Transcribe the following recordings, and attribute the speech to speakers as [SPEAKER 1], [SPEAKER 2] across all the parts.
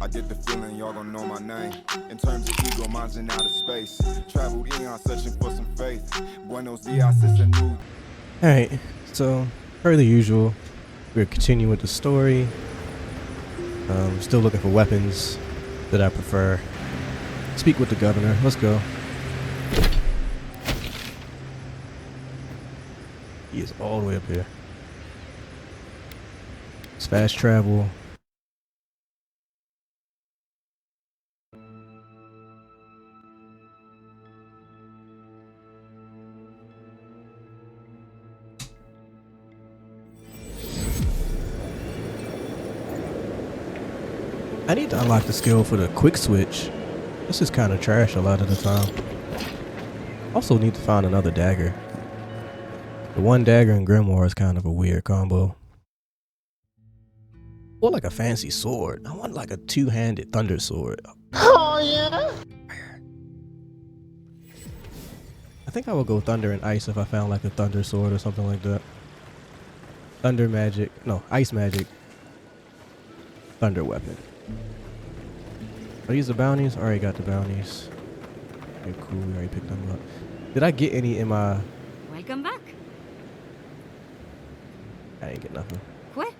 [SPEAKER 1] I get the feeling y'all gon' know my name. In terms of ego, mine's in outer space. Traveled eons searching for some faith. Buenos dias, it's a new.
[SPEAKER 2] Alright, so per the usual, we're continuing with the story. Still looking for weapons that I prefer. Speak with the governor. Let's go. He is all the way up here. It's fast travel. I need to unlock the skill for the quick switch. This is kind of trash a lot of the time. Also need to find another dagger. The one dagger in Grimoire is kind of a weird combo. Or like a fancy sword. I want like a two-handed thunder sword.
[SPEAKER 3] Oh yeah?
[SPEAKER 2] I think I would go thunder and ice if I found like a thunder sword or something like that. Thunder magic. No, ice magic. Thunder weapon. Are these the bounties? Already got the bounties. Okay, cool. We already picked them up. Did I get any in my...
[SPEAKER 4] Welcome back.
[SPEAKER 2] I didn't get nothing.
[SPEAKER 4] What?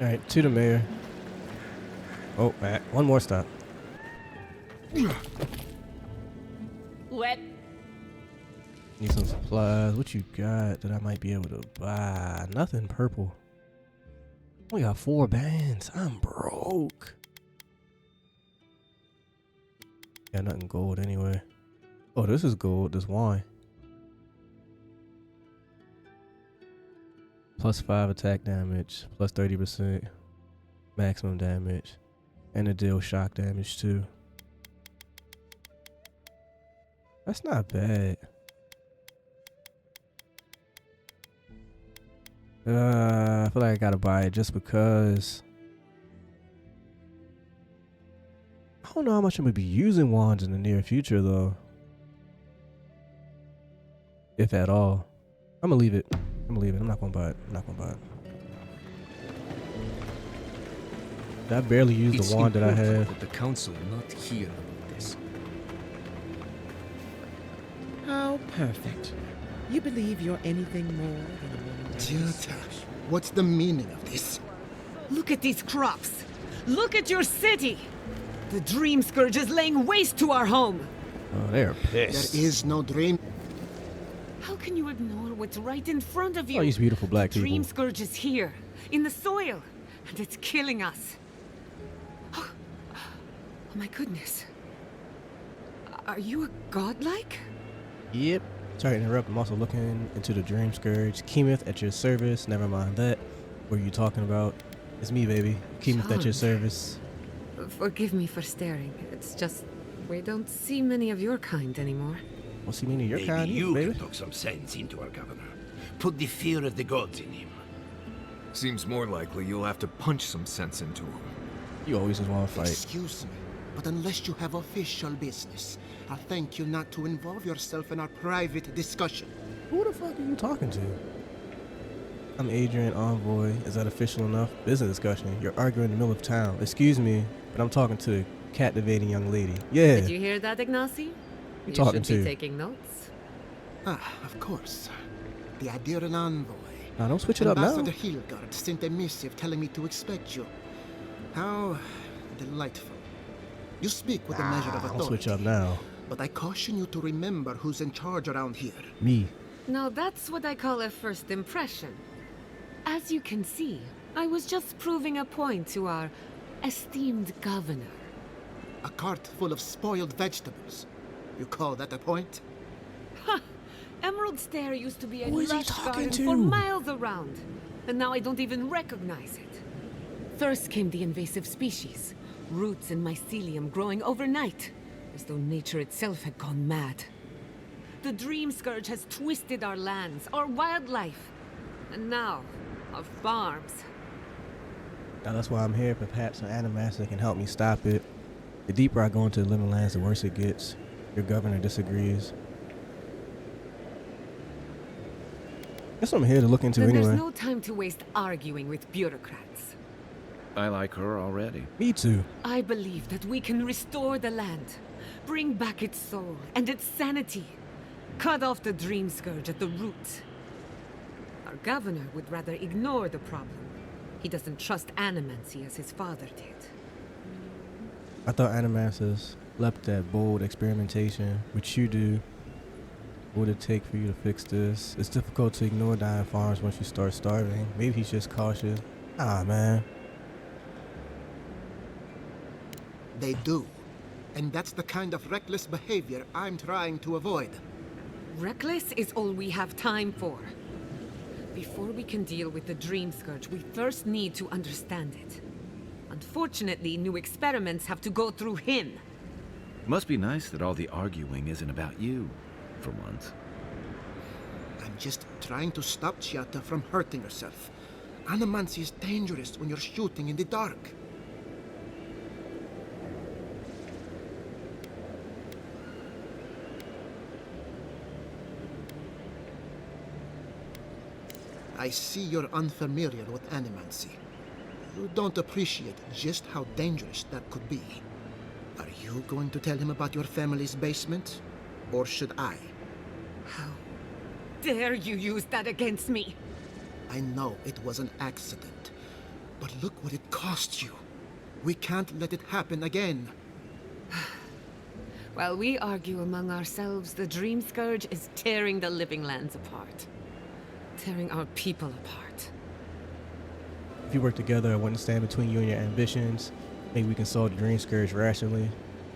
[SPEAKER 2] Alright, to the mayor. Oh, man. One more stop.
[SPEAKER 4] What?
[SPEAKER 2] Need some supplies. What you got that I might be able to buy? Nothing purple. We got 4 bands. I'm broke. Got nothing gold anyway. Oh, this is gold. This wine. Plus 5 attack damage. Plus 30% maximum damage. And it deals shock damage too. That's not bad. I feel like I gotta buy it just because I don't know how much I'm gonna be using wands in the near future though. If at all. I'm gonna leave it. I'm not gonna buy it. I barely use the wand that I have.
[SPEAKER 5] That the council not hear about this.
[SPEAKER 3] How perfect. You believe you're anything more than a woman.
[SPEAKER 6] Jutta, what's the meaning of this?
[SPEAKER 7] Look at these crops. Look at your city. The Dream Scourge is laying waste to our home.
[SPEAKER 2] Oh, they're pissed.
[SPEAKER 6] There is no dream.
[SPEAKER 7] How can you ignore what's right in front of you?
[SPEAKER 2] Oh, these beautiful black
[SPEAKER 7] the Dream
[SPEAKER 2] people.
[SPEAKER 7] Scourge is here, in the soil, and it's killing us. Oh my goodness. Are you a godlike?
[SPEAKER 2] Yep. Sorry to interrupt. I'm also looking into the Dream Scourge. Keemeth at your service. Never mind that. What are you talking about? It's me, baby. Keemeth at your service.
[SPEAKER 7] Forgive me for staring. It's just we don't see many of your kind anymore.
[SPEAKER 2] What's he mean to your
[SPEAKER 8] Maybe
[SPEAKER 2] kind,
[SPEAKER 8] you
[SPEAKER 2] baby?
[SPEAKER 8] can talk some sense into our governor. Put the fear of the gods in him.
[SPEAKER 5] Seems more likely you'll have to punch some sense into him.
[SPEAKER 2] You always just want to fight.
[SPEAKER 6] Excuse me, but unless you have official business, I'll thank you not to involve yourself in our private discussion.
[SPEAKER 2] Who the fuck are you talking to? I'm Adrian, envoy. Is that official enough? Business discussion. You're arguing in the middle of town. Excuse me, but I'm talking to a captivating young lady. Yeah.
[SPEAKER 7] Did you hear that, Ignacy?
[SPEAKER 2] You
[SPEAKER 7] should
[SPEAKER 2] talking
[SPEAKER 7] be
[SPEAKER 2] to?
[SPEAKER 7] taking notes.
[SPEAKER 6] Ah, of course. The Adiran envoy.
[SPEAKER 2] Now, don't switch it up now.
[SPEAKER 6] Ambassador Hilgard sent a missive telling me to expect you. How delightful. You speak with a measure of authority.
[SPEAKER 2] Don't switch up now.
[SPEAKER 6] But I caution you to remember who's in charge around here.
[SPEAKER 2] Me.
[SPEAKER 7] Now that's what I call a first impression. As you can see, I was just proving a point to our esteemed governor.
[SPEAKER 6] A cart full of spoiled vegetables. You call that a point?
[SPEAKER 7] Ha! Emerald Stair used to be a
[SPEAKER 2] Who is he
[SPEAKER 7] lush
[SPEAKER 2] talking
[SPEAKER 7] garden
[SPEAKER 2] to?
[SPEAKER 7] for miles around, and now I don't even recognize it. First came the invasive species, roots and mycelium growing overnight, as though nature itself had gone mad. The Dream Scourge has twisted our lands, our wildlife, and now our farms.
[SPEAKER 2] Now that's why I'm here. Perhaps an animaster can help me stop it. The deeper I go into the living lands, the worse it gets. Your governor disagrees. That's what I'm here to look into
[SPEAKER 7] Then
[SPEAKER 2] anyway.
[SPEAKER 7] there's no time to waste arguing with bureaucrats.
[SPEAKER 9] I like her already.
[SPEAKER 2] Me too.
[SPEAKER 7] I believe that we can restore the land, bring back its soul and its sanity, cut off the dream scourge at the root. Our governor would rather ignore the problem. He doesn't trust animancy as his father did.
[SPEAKER 2] I thought animancers left that bold experimentation, which you do. What would it take for you to fix this? It's difficult to ignore dying farms once you start starving. Maybe he's just cautious. Ah, man.
[SPEAKER 6] They do. And that's the kind of reckless behavior I'm trying to avoid.
[SPEAKER 7] Reckless is all we have time for. Before we can deal with the Dream Scourge, we first need to understand it. Unfortunately, new experiments have to go through him.
[SPEAKER 9] Must be nice that all the arguing isn't about you, for once.
[SPEAKER 6] I'm just trying to stop Chiata from hurting herself. Animancy is dangerous when you're shooting in the dark. I see you're unfamiliar with animancy. You don't appreciate just how dangerous that could be. Are you going to tell him about your family's basement? Or should I?
[SPEAKER 7] How dare you use that against me?
[SPEAKER 6] I know it was an accident, but look what it cost you. We can't let it happen again.
[SPEAKER 7] While we argue among ourselves, the Dream Scourge is tearing the living lands apart. Tearing our people apart.
[SPEAKER 2] If you work together, I wouldn't stand between you and your ambitions. Maybe we can solve the Dream Scourge rationally.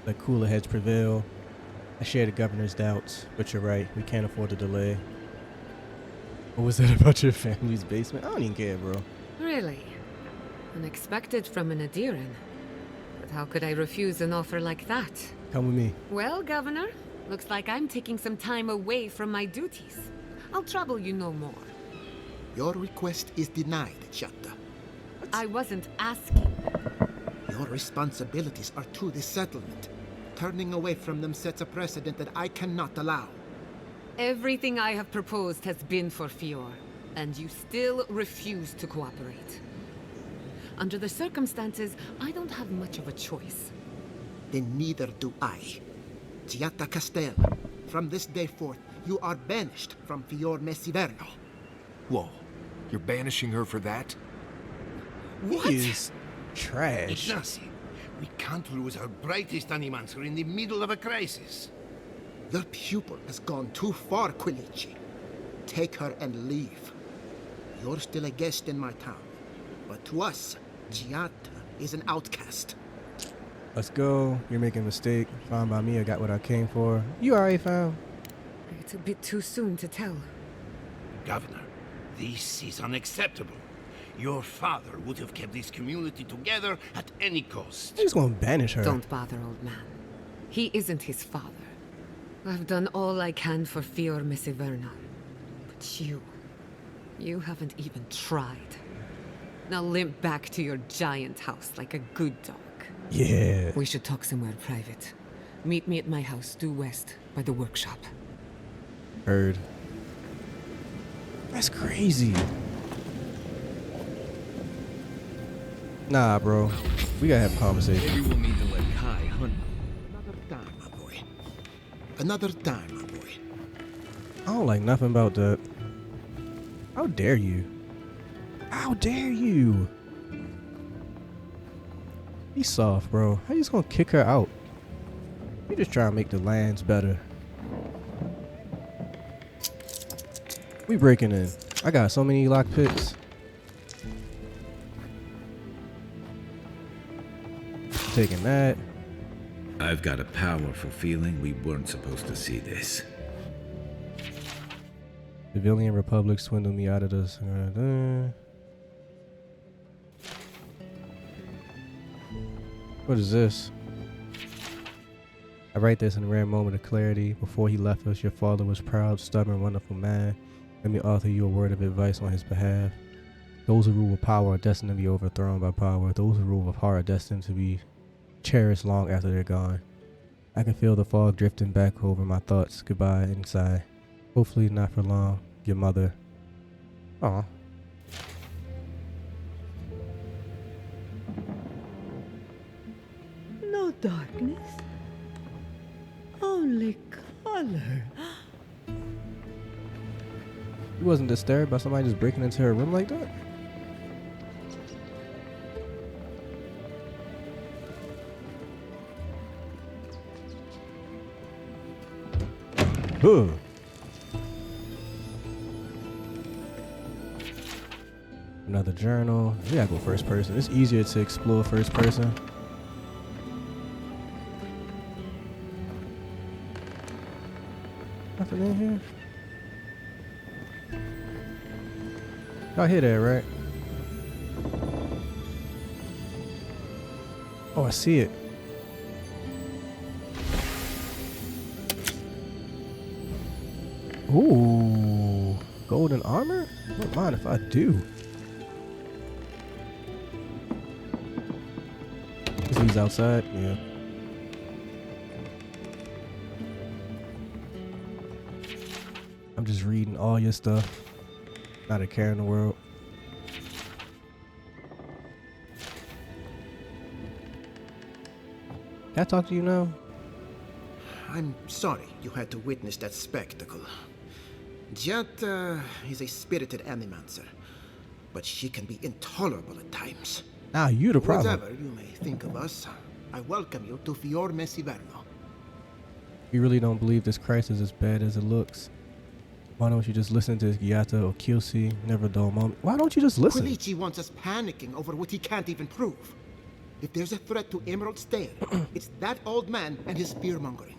[SPEAKER 2] Let cooler heads prevail. I share the governor's doubts, but you're right. We can't afford to delay. What was that about your family's basement? I don't even care, bro.
[SPEAKER 7] Really? Unexpected from an Adiran. But how could I refuse an offer like that?
[SPEAKER 2] Come with me.
[SPEAKER 7] Well, Governor, looks like I'm taking some time away from my duties. I'll trouble you no more.
[SPEAKER 6] Your request is denied, Chiata.
[SPEAKER 7] I wasn't asking.
[SPEAKER 6] Your responsibilities are to the settlement. Turning away from them sets a precedent that I cannot allow.
[SPEAKER 7] Everything I have proposed has been for Fior, and you still refuse to cooperate. Under the circumstances, I don't have much of a choice.
[SPEAKER 6] Then neither do I. Chiata Castel, from this day forth, you are banished from Fior Messiverno.
[SPEAKER 5] Whoa, you're banishing her for that?
[SPEAKER 6] What?
[SPEAKER 2] He is trash.
[SPEAKER 8] Ignasi, we can't lose our brightest animancer in the middle of a crisis.
[SPEAKER 6] Your pupil has gone too far, Quilici. Take her and leave. You're still a guest in my town, but to us, Chiata is an outcast.
[SPEAKER 2] Let's go. You're making a mistake. Fine by me. I got what I came for. You already found.
[SPEAKER 7] It's a bit too soon to tell.
[SPEAKER 8] Governor, this is unacceptable. Your father would have kept this community together at any cost.
[SPEAKER 2] I just want to banish her.
[SPEAKER 7] Don't bother, old man. He isn't his father. I've done all I can for Fior Messiverno. But you haven't even tried. Now limp back to your giant house like a good dog.
[SPEAKER 2] Yeah.
[SPEAKER 7] We should talk somewhere private. Meet me at my house due west by the workshop.
[SPEAKER 2] Heard. That's crazy. Nah, bro. We gotta have a conversation.
[SPEAKER 5] Maybe we'll need to let Kai hunt.
[SPEAKER 6] Another time, my boy. Another time, my boy.
[SPEAKER 2] I don't like nothing about that. How dare you? How dare you? Be soft, bro. How you just gonna kick her out? You just trying to make the lands better. We breaking in. I got so many lock picks. Taking that.
[SPEAKER 10] I've got a powerful feeling we weren't supposed to see this.
[SPEAKER 2] Civilian Republic swindled me out of this. What is this? I write this in a rare moment of clarity. Before he left us, your father was proud, stubborn, wonderful man. Let me offer you a word of advice on his behalf. Those who rule with power are destined to be overthrown by power. Those who rule with heart are destined to be cherished long after they're gone. I can feel the fog drifting back over my thoughts. Goodbye inside. Hopefully not for long. Your mother. Aw.
[SPEAKER 11] darkness? Only color.
[SPEAKER 2] You wasn't disturbed by somebody just breaking into her room like that? Huh. Another journal. We gotta go first person. It's easier to explore first person. Nothing in here. Y'all hear that, right? Oh, I see it. Ooh, golden armor? Don't mind if I do. Is these outside? Yeah. I'm just reading all your stuff. Not a care in the world. Can I talk to you now?
[SPEAKER 6] I'm sorry you had to witness that spectacle. Jet is a spirited animancer, but she can be intolerable at times.
[SPEAKER 2] Ah, you the problem.
[SPEAKER 6] Whatever you may think of us, I welcome you to Fior Mesiverno.
[SPEAKER 2] You really don't believe this crisis is as bad as it looks? Why don't you just listen to Gyata or Kyoshi? Never a dull moment. Why don't you just listen?
[SPEAKER 6] Quilichi wants us panicking over what he can't even prove. If there's a threat to Emerald's Stare, it's that old man and his fear-mongering.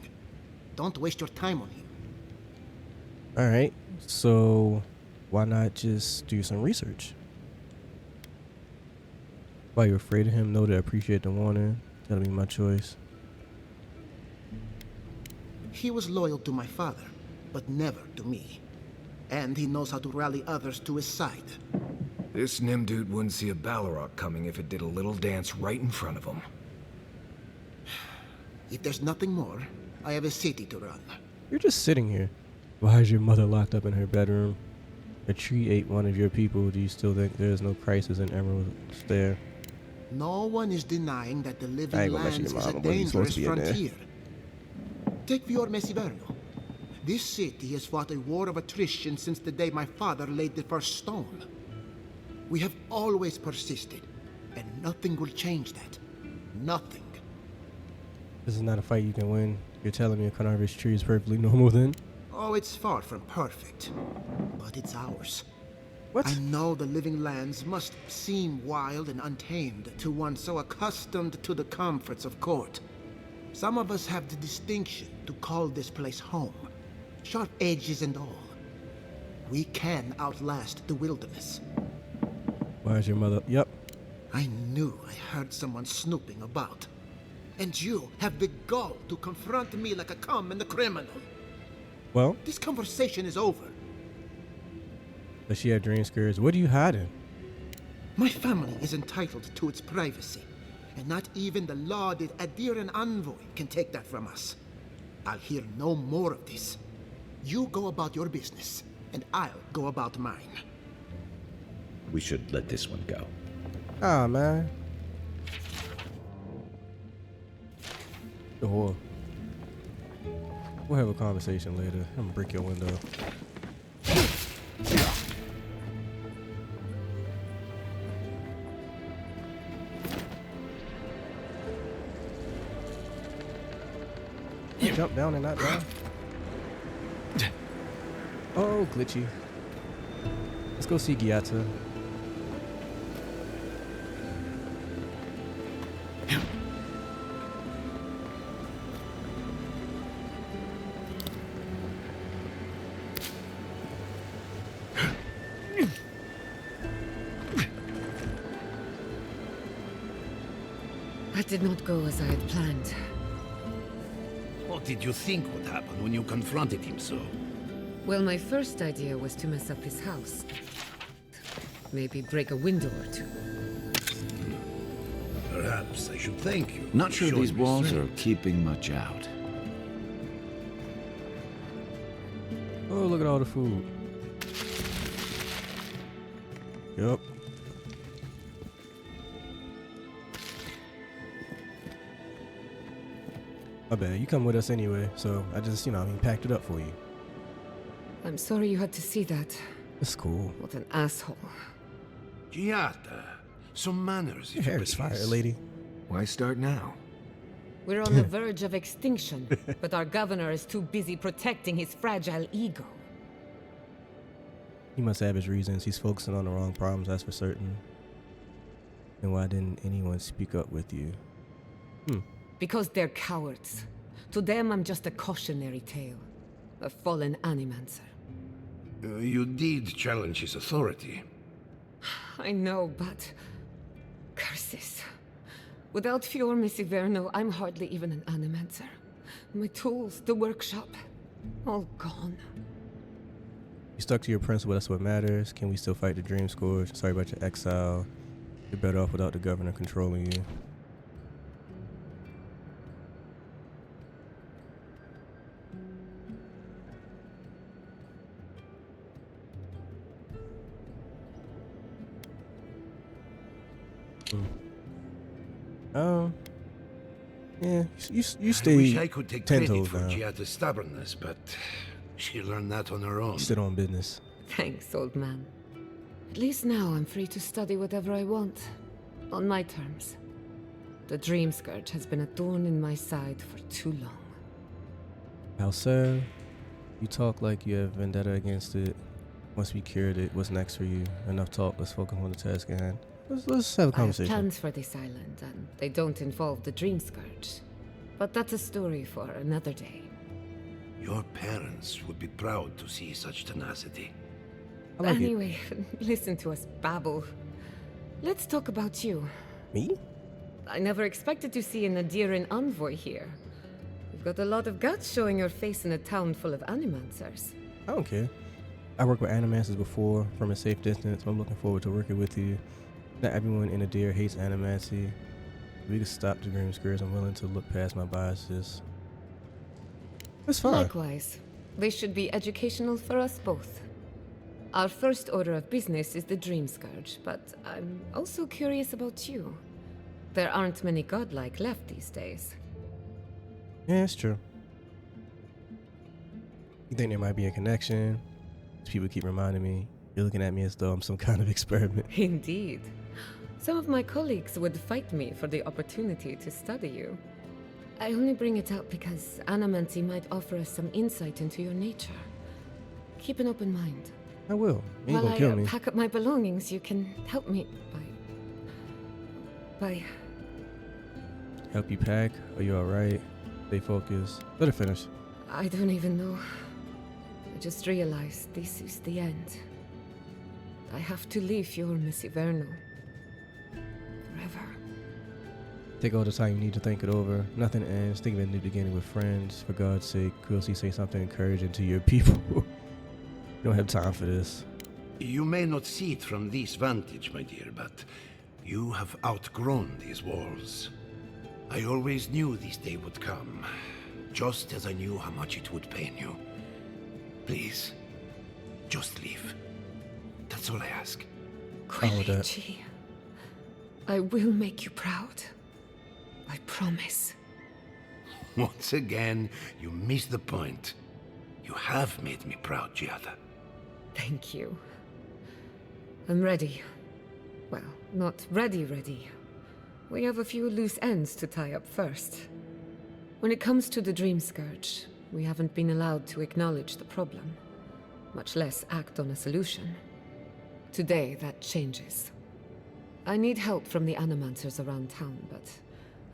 [SPEAKER 6] Don't waste your time on him.
[SPEAKER 2] Alright, so why not just do some research? Why you're afraid of him? Know to appreciate the warning. That'll be my choice.
[SPEAKER 6] He was loyal to my father, but never to me. And he knows how to rally others to his side.
[SPEAKER 5] This Nimdude wouldn't see a Balrog coming if it did a little dance right in front of him.
[SPEAKER 6] If there's nothing more, I have a city to run.
[SPEAKER 2] You're just sitting here. Why is your mother locked up in her bedroom? A tree ate one of your people. Do you still think there's no crisis in Emerald Stare?
[SPEAKER 6] No one is denying that the
[SPEAKER 2] I
[SPEAKER 6] living
[SPEAKER 2] ain't gonna mess
[SPEAKER 6] lands
[SPEAKER 2] with
[SPEAKER 6] is
[SPEAKER 2] your
[SPEAKER 6] a
[SPEAKER 2] mom. What are you supposed
[SPEAKER 6] dangerous
[SPEAKER 2] to be in there?
[SPEAKER 6] frontier. Take Fior Mesiverno. This city has fought a war of attrition since the day my father laid the first stone. We have always persisted, and nothing will change that. Nothing.
[SPEAKER 2] This is not a fight you can win. You're telling me a Carnivorous tree is perfectly normal then?
[SPEAKER 6] Oh, it's far from perfect, but it's ours.
[SPEAKER 2] What?
[SPEAKER 6] I know the living lands must seem wild and untamed to one so accustomed to the comforts of court. Some of us have the distinction to call this place home, sharp edges and all. We can outlast the wilderness.
[SPEAKER 2] Why is your mother? Yep.
[SPEAKER 6] I knew I heard someone snooping about. And you have the gall to confront me like a common criminal.
[SPEAKER 2] Well,
[SPEAKER 6] This conversation is over.
[SPEAKER 2] does she have dream scares? What are you hiding?
[SPEAKER 6] My family is entitled to its privacy, and not even the lauded Adiran envoy can take that from us. I'll hear no more of this. You go about your business, and I'll go about mine.
[SPEAKER 10] We should let this one go.
[SPEAKER 2] Ah, man. Oh, we'll have a conversation later. I'm gonna break your window. Jump down and not down. Oh, glitchy. Let's go see Gyata.
[SPEAKER 7] That did not go as I had planned.
[SPEAKER 8] What did you think would happen when you confronted him so?
[SPEAKER 7] Well, my first idea was to mess up his house. Maybe break a window or two.
[SPEAKER 8] Perhaps I should thank you.
[SPEAKER 9] Not
[SPEAKER 8] for
[SPEAKER 9] sure
[SPEAKER 8] showing
[SPEAKER 9] these
[SPEAKER 8] me
[SPEAKER 9] walls
[SPEAKER 8] strength.
[SPEAKER 9] are keeping much out.
[SPEAKER 2] Oh, look at all the food. Yup. My bad. You come with us anyway, so I just, packed it up for you.
[SPEAKER 7] I'm sorry you had to see that.
[SPEAKER 2] It's cool.
[SPEAKER 7] What an asshole.
[SPEAKER 8] Giada, some manners,
[SPEAKER 2] Your
[SPEAKER 8] if you
[SPEAKER 2] hair is fire,
[SPEAKER 8] please.
[SPEAKER 2] lady.
[SPEAKER 5] Why start now?
[SPEAKER 7] We're on the verge of extinction, but our governor is too busy protecting his fragile ego.
[SPEAKER 2] He must have his reasons. He's focusing on the wrong problems, that's for certain. And why didn't anyone speak up with you?
[SPEAKER 7] Because they're cowards. To them, I'm just a cautionary tale. A fallen animancer.
[SPEAKER 8] You did challenge his authority.
[SPEAKER 7] I know, but... curses. Without Fior Misiverno, I'm hardly even an animancer. My tools, the workshop, all gone.
[SPEAKER 2] You stuck to your principle, that's what matters. Can we still fight the Dream Scourge? Sorry about your exile. You're better off without the governor controlling you. Yeah, you stay.
[SPEAKER 8] I wish I could take
[SPEAKER 2] 10
[SPEAKER 8] credit
[SPEAKER 2] toes
[SPEAKER 8] for
[SPEAKER 2] down.
[SPEAKER 8] Giada's stubbornness, but she learned that on her own.
[SPEAKER 2] You stood on business.
[SPEAKER 7] Thanks, old man. At least now I'm free to study whatever I want. On my terms. The Dream Scourge has been a thorn in my side for too long.
[SPEAKER 2] How so? You talk like you have vendetta against it. Once we cured it, what's next for you? Enough talk, let's focus on the task at hand. Let's have a
[SPEAKER 7] I have
[SPEAKER 2] conversation.
[SPEAKER 7] plans for this island, and they don't involve the Dream Scourge. But that's a story for another day.
[SPEAKER 8] Your parents would be proud to see such tenacity.
[SPEAKER 2] I like it.
[SPEAKER 7] Anyway, listen to us babble. Let's talk about you.
[SPEAKER 2] Me?
[SPEAKER 7] I never expected to see an Adiran envoy here. You've got a lot of guts showing your face in a town full of animancers.
[SPEAKER 2] I don't care. I worked with animancers before from a safe distance. I'm looking forward to working with you. Not everyone in Adir hates animancy. If we can stop the Dream Scourge, I'm willing to look past my biases. That's fine.
[SPEAKER 7] Likewise, they should be educational for us both. Our first order of business is the Dream Scourge, but I'm also curious about you. There aren't many godlike left these days.
[SPEAKER 2] Yeah, it's true. You think there might be a connection? People keep reminding me. You're looking at me as though I'm some kind of experiment.
[SPEAKER 7] Indeed. Some of my colleagues would fight me for the opportunity to study you. I only bring it up because animancy might offer us some insight into your nature. Keep an open mind.
[SPEAKER 2] I will. You ain't
[SPEAKER 7] While
[SPEAKER 2] gonna kill
[SPEAKER 7] I
[SPEAKER 2] me.
[SPEAKER 7] pack up my belongings, you can help me by...
[SPEAKER 2] Help you pack? Are you alright? Stay focused. Let her finish.
[SPEAKER 7] I don't even know. I just realized this is the end. I have to leave your Misiverno. Forever.
[SPEAKER 2] Take all the time you need to think it over. Nothing ends. Think of a new beginning with friends. For God's sake, Quilty, say something encouraging to your people. You don't have time for this.
[SPEAKER 8] You may not see it from this vantage, my dear, but you have outgrown these walls. I always knew this day would come, just as I knew how much it would pain you. Please, just leave. That's all I ask.
[SPEAKER 7] Quilici, I will make you proud. I promise.
[SPEAKER 8] Once again, you missed the point. You have made me proud, Giada.
[SPEAKER 7] Thank you. I'm ready. Well, not ready. We have a few loose ends to tie up first. When it comes to the Dream Scourge, we haven't been allowed to acknowledge the problem, much less act on a solution. Today, that changes. I need help from the animancers around town, but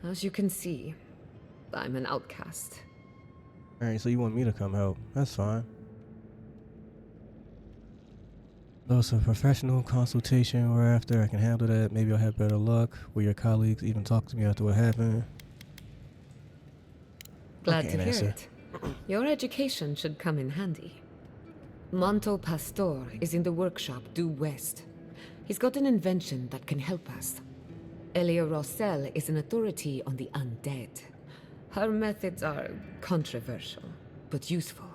[SPEAKER 7] as you can see, I'm an outcast.
[SPEAKER 2] Alright, so you want me to come help. That's fine. Though it's a professional consultation where after I can handle that, maybe I'll have better luck. Will your colleagues even talk to me after what happened?
[SPEAKER 7] Glad
[SPEAKER 2] I
[SPEAKER 7] to
[SPEAKER 2] can't
[SPEAKER 7] hear
[SPEAKER 2] answer.
[SPEAKER 7] it. Your education should come in handy. Monto Pastor is in the workshop due west. He's got an invention that can help us. Elia Rossell is an authority on the undead. Her methods are controversial, but useful.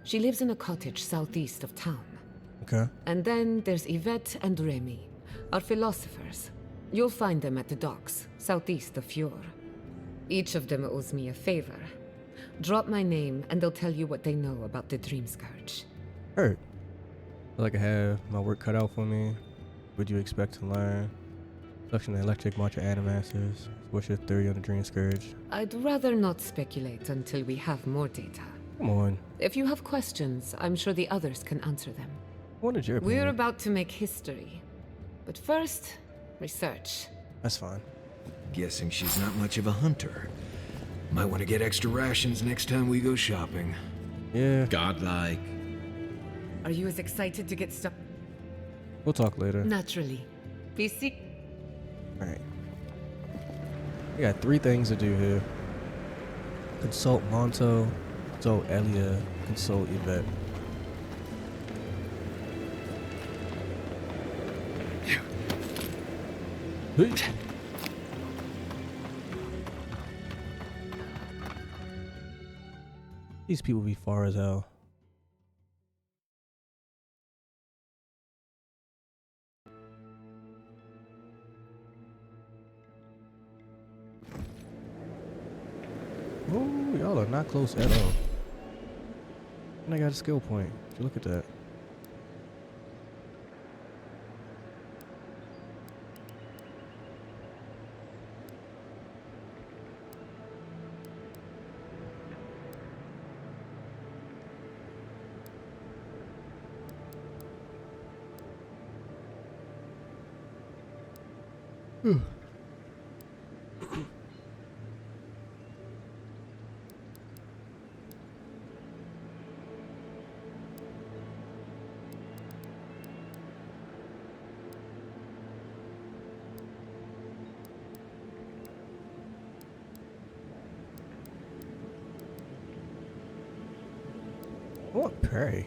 [SPEAKER 7] She lives in a cottage southeast of town.
[SPEAKER 2] Okay.
[SPEAKER 7] And then there's Yvette and Remy, our philosophers. You'll find them at the docks, southeast of Fior. Each of them owes me a favor. Drop my name, and they'll tell you what they know about the Dream Scourge.
[SPEAKER 2] Heard. Feel like I have my work cut out for me. Would you expect to learn? Selection of electric marcher animancers. What's your theory on the Dream Scourge?
[SPEAKER 7] I'd rather not speculate until we have more data.
[SPEAKER 2] Come on.
[SPEAKER 7] If you have questions, I'm sure the others can answer them.
[SPEAKER 2] What is your opinion?
[SPEAKER 7] We're about to make history. But first, research.
[SPEAKER 2] That's fine.
[SPEAKER 5] Guessing she's not much of a hunter. Might want to get extra rations next time we go shopping.
[SPEAKER 2] Yeah.
[SPEAKER 10] Godlike.
[SPEAKER 7] Are you as excited to get stuck?
[SPEAKER 2] We'll talk later.
[SPEAKER 7] Naturally. PC.
[SPEAKER 2] Alright. We got 3 things to do here. Consult Monto, consult Elia, consult Yvette. Hey. These people be far as hell. Oh, y'all are not close at all. And I got a skill point. Would you look at that? What prey?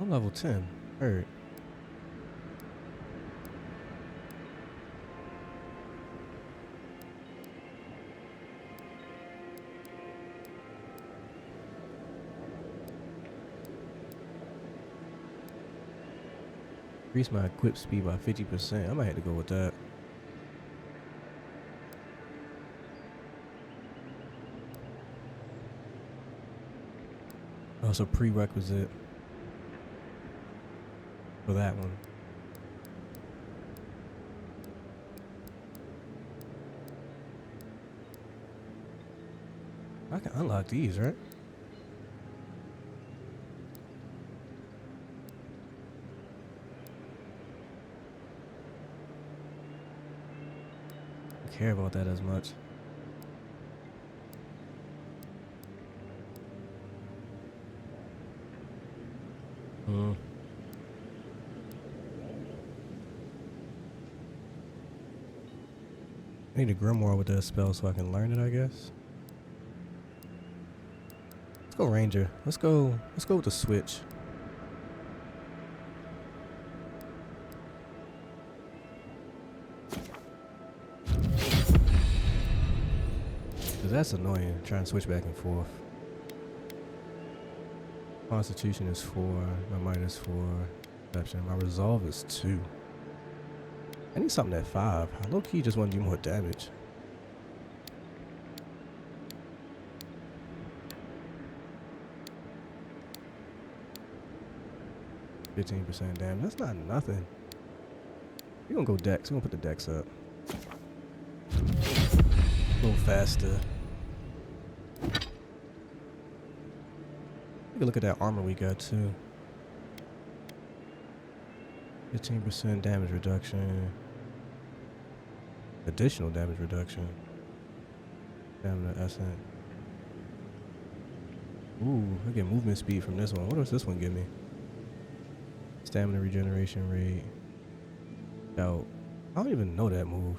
[SPEAKER 2] I'm level 10. Heard. Increase my equip speed by 50%. I might have to go with that. Oh, so prerequisite for that one. I can unlock these, right? I don't care about that as much. I need a grimoire with that spell so I can learn it, I guess. Let's go Ranger. Let's go with the switch. Cause that's annoying, trying to switch back and forth. Constitution is 4, my might is 4, perception. My resolve is 2. I need something at 5. I low-key just want to do more damage. %15 damage. That's not nothing. We're gonna go dex. We're gonna put the dex up. A little faster. Take a look at that armor we got too. 15% damage reduction. Additional damage reduction. Stamina essence. Ooh, I get movement speed from this one. What does this one give me? Stamina regeneration rate. Doubt. I don't even know that move.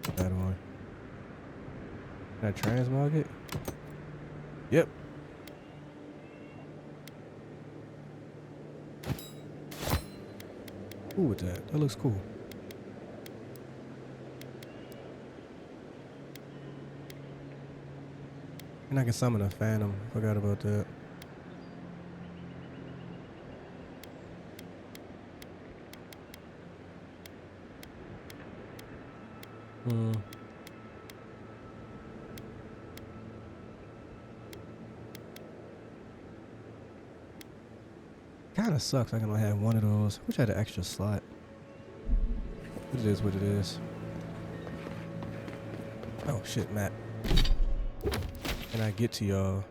[SPEAKER 2] Put that on. Can I transmog it? Yep. Cool with that. That looks cool. And I can summon a phantom. Forgot about that. Kind of sucks. I can only have one of those. Wish I had an extra slot. But it is what it is. Oh shit, map. Can I get to y'all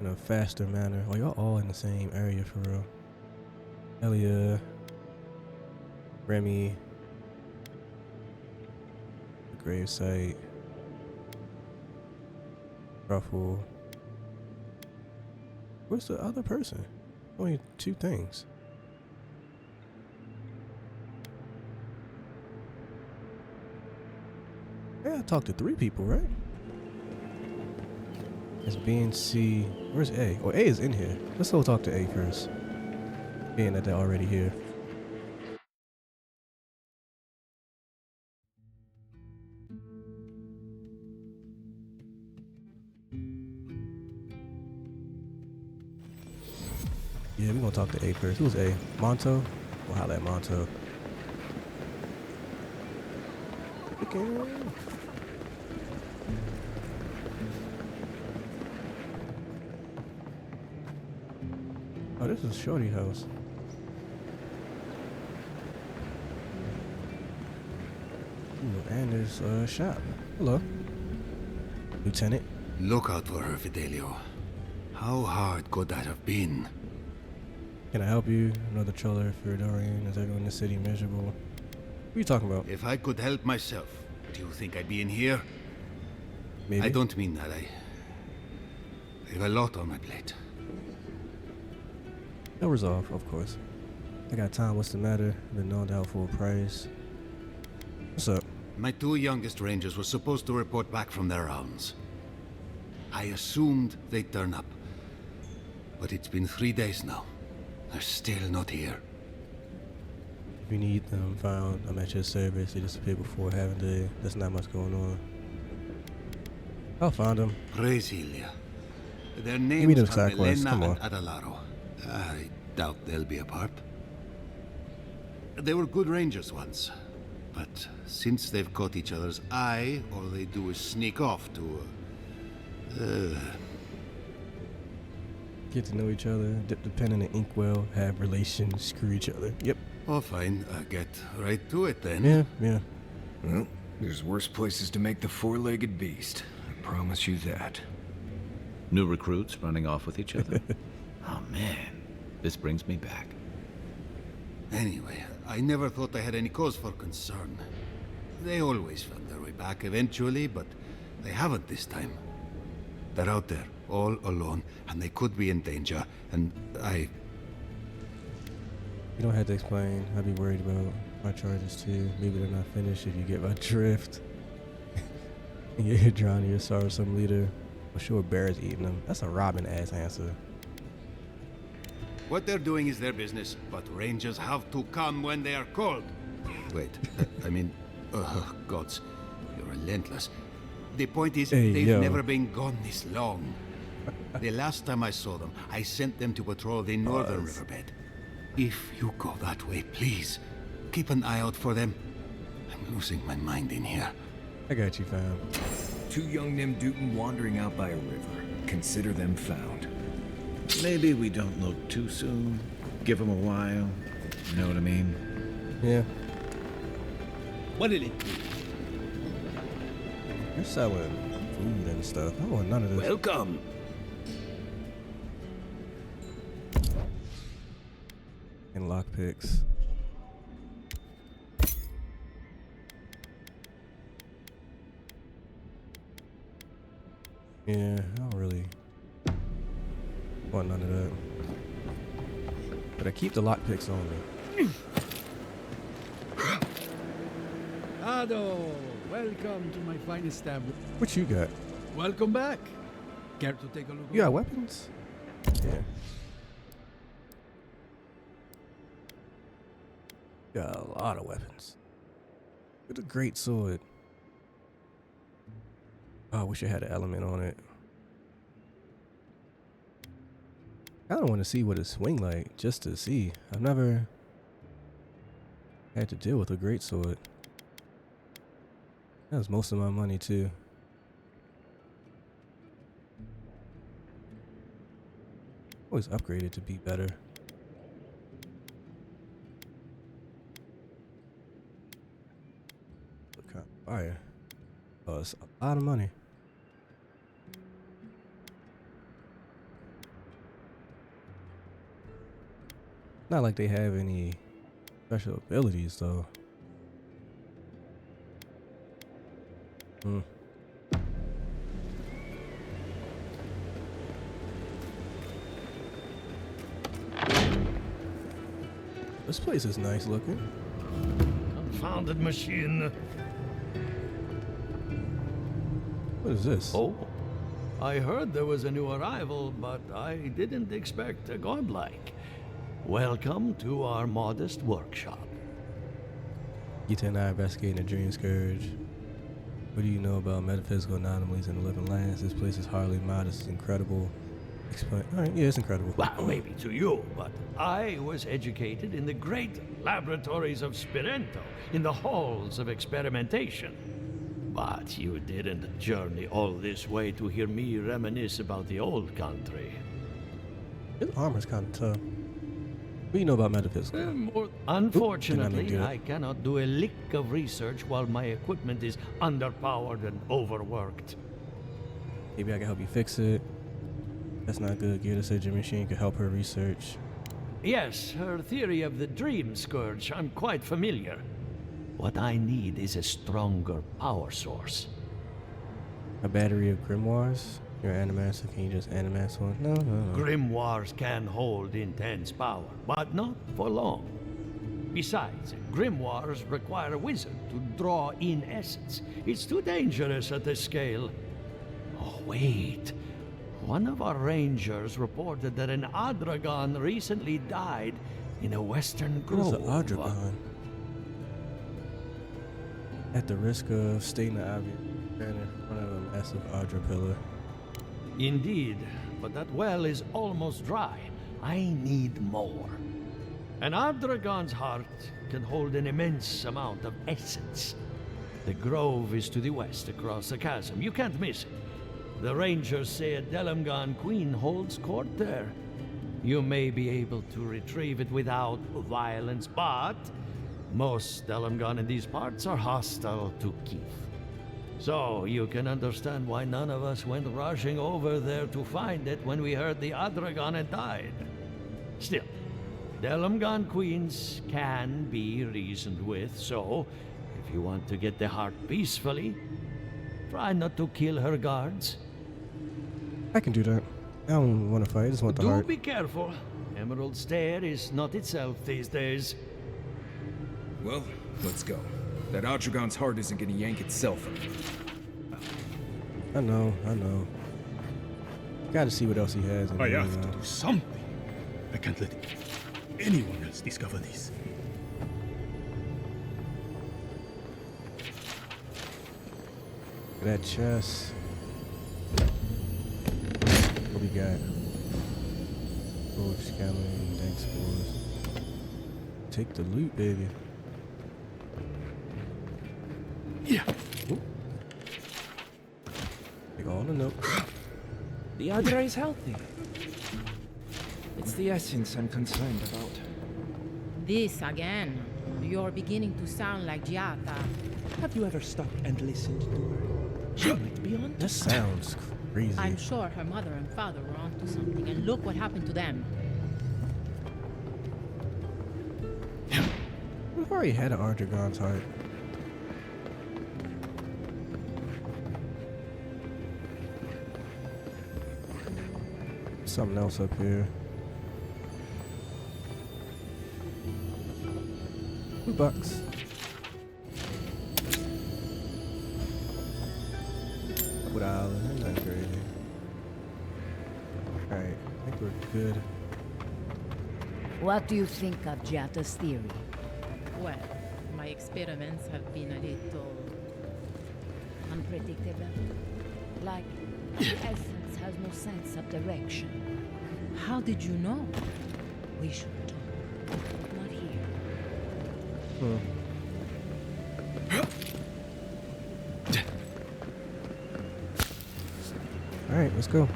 [SPEAKER 2] in a faster manner? Oh, y'all all in the same area for real. Elia, Remy, the gravesite, Ruffle. Where's the other person? Only 2 things. Yeah, I talked to 3 people, right? It's B and C. Where's A? Oh, A is in here. Let's go talk to A first. Being that they're already here. Yeah, we're gonna talk to A first. Who's A? Monto? We'll holler at Monto. Okay. Oh, this is Shorty house. Ooh, and there's a shop. Hello, Lieutenant.
[SPEAKER 8] Look out for her, Fidelio. How hard could that have been?
[SPEAKER 2] Can I help you? Another troller for Dorian. Is everyone in the city miserable? What are you talking about?
[SPEAKER 8] If I could help myself, do you think I'd be in here?
[SPEAKER 2] Maybe.
[SPEAKER 8] I don't mean that. I have a lot on my plate.
[SPEAKER 2] No resolve, of course. I got time. What's the matter? The non-doubtful price. What's up?
[SPEAKER 8] My 2 youngest rangers were supposed to report back from their rounds. I assumed they'd turn up. But it's been 3 days now. They're still not here.
[SPEAKER 2] If you need them found, I'm at your service. They disappeared before having day. There's not much going on. I'll find them.
[SPEAKER 8] Praise Ilia. Their
[SPEAKER 2] me
[SPEAKER 8] names
[SPEAKER 2] the
[SPEAKER 8] are
[SPEAKER 2] side quest,
[SPEAKER 8] Melena
[SPEAKER 2] come
[SPEAKER 8] and
[SPEAKER 2] on.
[SPEAKER 8] Adalaro. I doubt they'll be apart. They were good rangers once. But since they've caught each other's eye, all they do is sneak off to...
[SPEAKER 2] Get to know each other, dip the pen in the inkwell, have relations, screw each other. Yep.
[SPEAKER 8] Oh, fine. Get right to it then.
[SPEAKER 2] Yeah, yeah.
[SPEAKER 5] Well, there's worse places to make the 4-legged beast. I promise you that.
[SPEAKER 9] New recruits running off with each other? Oh man, this brings me back.
[SPEAKER 8] Anyway, I never thought I had any cause for concern. They always found their way back eventually, but they haven't this time. They're out there, all alone, and they could be in danger, and I...
[SPEAKER 2] You don't have to explain. I'd be worried about my charges too. Maybe they're not finished if you get my drift. You're drowning your sorrowsome leader. I'm sure bears eating them. That's a Robin-ass answer.
[SPEAKER 8] What they're doing is their business, but rangers have to come when they are called. Wait, I mean, gods, you're relentless. The point is,
[SPEAKER 2] Hey,
[SPEAKER 8] they've
[SPEAKER 2] yo.
[SPEAKER 8] never been gone this long. The last time I saw them, I sent them to patrol the northern riverbed. If you go that way, please, keep an eye out for them. I'm losing my mind in here.
[SPEAKER 2] I got you, fam.
[SPEAKER 5] 2 young Nimdutin wandering out by a river. Consider them found.
[SPEAKER 10] Maybe we don't look too soon. Give them a while. You know what I mean?
[SPEAKER 2] Yeah.
[SPEAKER 11] What did it do?
[SPEAKER 2] You're selling food and stuff. I don't want none of this.
[SPEAKER 11] Welcome.
[SPEAKER 2] And lockpicks. Yeah, I don't really want none of that. But I keep the lockpicks on me.
[SPEAKER 11] Ado, welcome to my fine establishment.
[SPEAKER 2] What you got?
[SPEAKER 11] Welcome back. Care to take a look?
[SPEAKER 2] You got
[SPEAKER 11] around?
[SPEAKER 2] weapons? Yeah. Got a lot of weapons. With a great sword. Oh, I wish it had an element on it. I don't want to see what it swing like, just to see. I've never had to deal with a great sword. That was most of my money too. Always upgraded to be better. What kind of fire? Oh, it's a lot of money. Not like they have any special abilities though. Hmm. This place is nice looking.
[SPEAKER 12] Confounded machine.
[SPEAKER 2] What is this?
[SPEAKER 12] Oh, I heard there was a new arrival, but I didn't expect a godlike. Welcome to our modest workshop.
[SPEAKER 2] Gita and I are investigating the Dream Scourge. What do you know about metaphysical anomalies in the living lands? This place is hardly modest, it's incredible. Explain. Alright, yeah, it's incredible.
[SPEAKER 12] Well, maybe to you, but I was educated in the great laboratories of Spirento, in the halls of experimentation. But you didn't journey all this way to hear me reminisce about the old country.
[SPEAKER 2] His armor's kind of tough. What do you know about metaphysical?
[SPEAKER 12] Unfortunately, I cannot do a lick of research while my equipment is underpowered and overworked.
[SPEAKER 2] Maybe I can help you fix it. That's not good. Gita said your machine could help her research.
[SPEAKER 12] Yes, her theory of the dream scourge, I'm quite familiar. What I need is a stronger power source.
[SPEAKER 2] A battery of grimoires? You're an animaster, can you just animate one? No.
[SPEAKER 12] Grimoires can hold intense power, but not for long. Besides, grimoires require a wizard to draw in essence. It's too dangerous at this scale. Oh, wait. One of our rangers reported that an Adragon recently died in a western grove.
[SPEAKER 2] What's an Adragon? At the risk of stating the obvious, standing in front of a massive Adra pillar.
[SPEAKER 12] Indeed, but that well is almost dry. I need more. An Adragon's heart can hold an immense amount of essence. The grove is to the west across the chasm. You can't miss it. The rangers say a Delamgan queen holds court there. You may be able to retrieve it without violence, but most Delamgan in these parts are hostile to Keith. So you can understand why none of us went rushing over there to find it when we heard the Adragon had died. Still, Delamgan queens can be reasoned with, so if you want to get the heart peacefully, try not to kill her guards.
[SPEAKER 2] I can do that. I don't want to fight, I just want the heart.
[SPEAKER 12] Do be careful. Emerald Stair is not itself these days.
[SPEAKER 5] Well, let's go. That Adragon's heart isn't gonna yank itself up.
[SPEAKER 2] I know. Gotta see what else he has.
[SPEAKER 13] I have to do something. I can't let anyone else discover this.
[SPEAKER 2] That chest. What we got? Forge skeleton, dank spores. Take the loot, baby.
[SPEAKER 13] Yeah.
[SPEAKER 2] Ooh. Take all the notes.
[SPEAKER 14] The Adra is healthy. It's the essence I'm concerned about.
[SPEAKER 15] This again. You're beginning to sound like Giata.
[SPEAKER 14] Have you ever stopped and listened to her? She might be on
[SPEAKER 2] That sounds crazy.
[SPEAKER 15] I'm sure her mother and father were onto something, and look what happened to them.
[SPEAKER 2] We've already had an Adragon's heart. Something else up here. $2. $2. That's not crazy. Alright, I think we're good.
[SPEAKER 4] What do you think of Giata's theory?
[SPEAKER 15] Well, my experiments have been a little
[SPEAKER 4] Unpredictable? Like, the essence has no sense of direction.
[SPEAKER 15] How did you know?
[SPEAKER 4] We should talk, but not here.
[SPEAKER 2] let's go.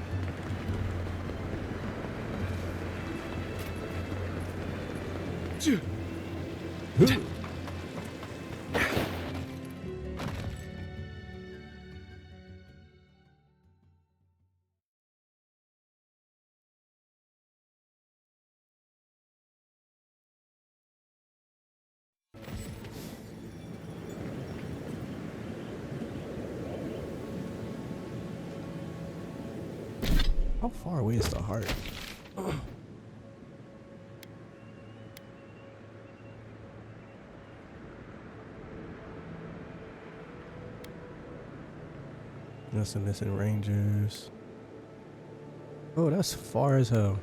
[SPEAKER 2] How far away is the heart? That's the missing rangers. Oh, that's far as hell.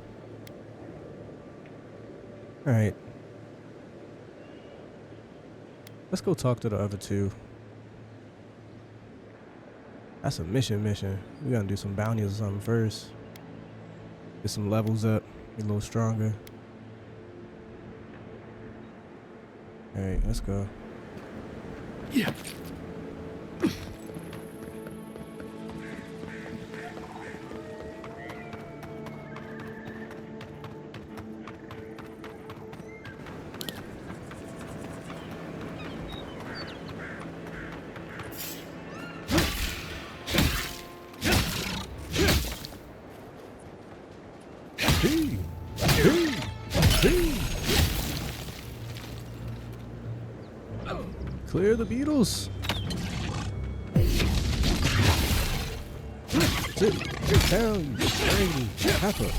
[SPEAKER 2] Alright. Let's go talk to the other two. That's a mission. We gotta do some bounties or something first. Get some levels up, get a little stronger. Alright, let's go.
[SPEAKER 13] Yeah.
[SPEAKER 2] Clear the beetles. Sit down, Brady Pepper.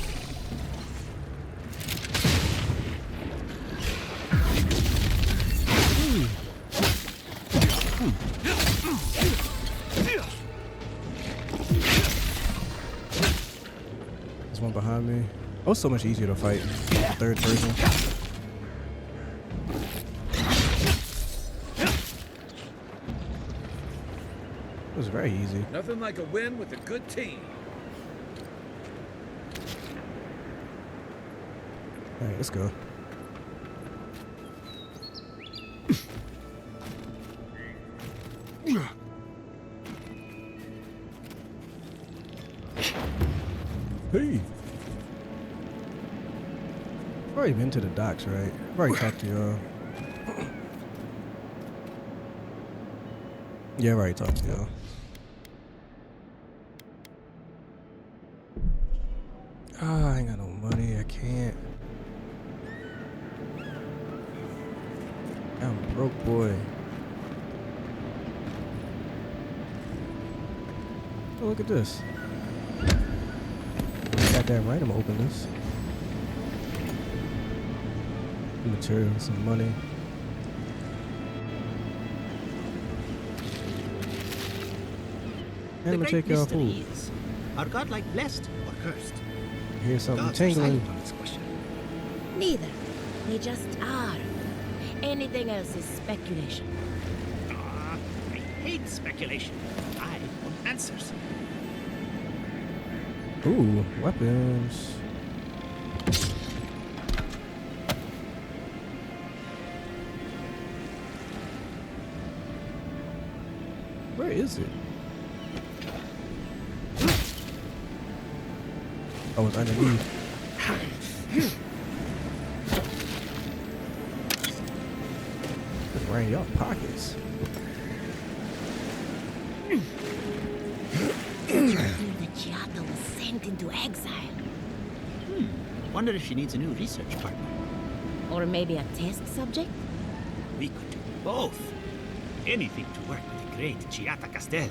[SPEAKER 2] There's one behind me. Oh, so much easier to fight. Third person. It was very easy.
[SPEAKER 10] Nothing like a win with a good team.
[SPEAKER 2] Alright, let's go. Hey! I've already been to the docks, right? I've already talked to y'all. Yeah, I've already talked to y'all. Ah, I ain't got no money. I can't. I'm a broke boy. Oh, look at this. Goddamn right, I'm gonna open this. Material, some money. And I'm gonna take y'all food.
[SPEAKER 6] Are godlike blessed or cursed?
[SPEAKER 2] Here's something
[SPEAKER 6] Gods are
[SPEAKER 2] tingling.
[SPEAKER 6] silent on this question.
[SPEAKER 4] Neither. They just are. Anything else is speculation.
[SPEAKER 6] I hate speculation. I want answers.
[SPEAKER 2] Ooh, weapons. Where is it? Oh, it's underneath. It's right in your pockets.
[SPEAKER 4] The Chiata was sent into exile.
[SPEAKER 6] Wonder if she needs a new research partner.
[SPEAKER 4] Or maybe a test subject?
[SPEAKER 6] We could do both. Anything to work with the great Chiata Castel.